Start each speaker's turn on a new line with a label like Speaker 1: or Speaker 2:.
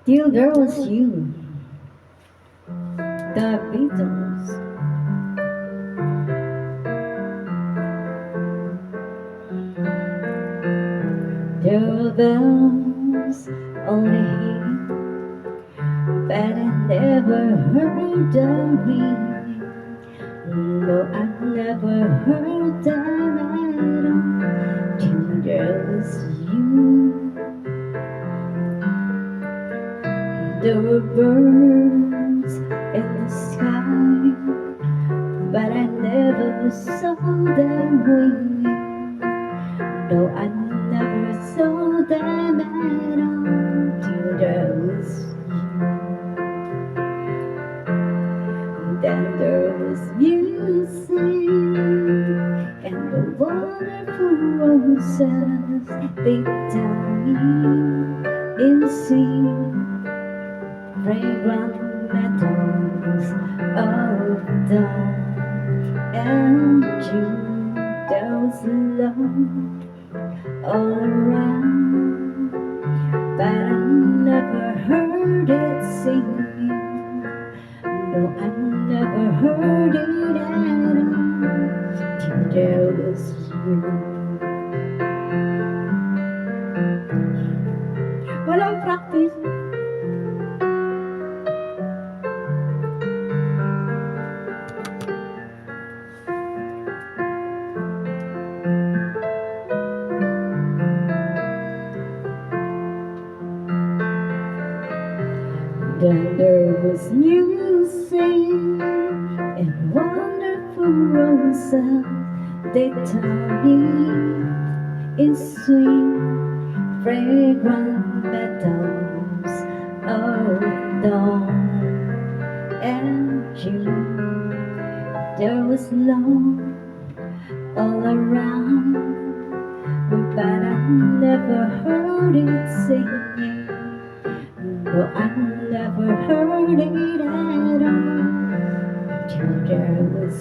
Speaker 1: Till there was you, the Beatles. There were bells only here, but I never heard them ring. No, I never heard them at all. Till there was you. There were birds in the sky, but I never saw them winging. No, I never saw them at all till there was you. Then there was music and the wonderful roses they tell me in sweet fragrant metals of dawn. And you, there was love all around, but I never heard it singing. No, I never heard it at all till there was you. Walang practice. Then there was music and wonderful roses they tell me in sweet fragrant metals of dawn. And you, there was love all around, but I never heard it singing. No, I never heard it at all till there was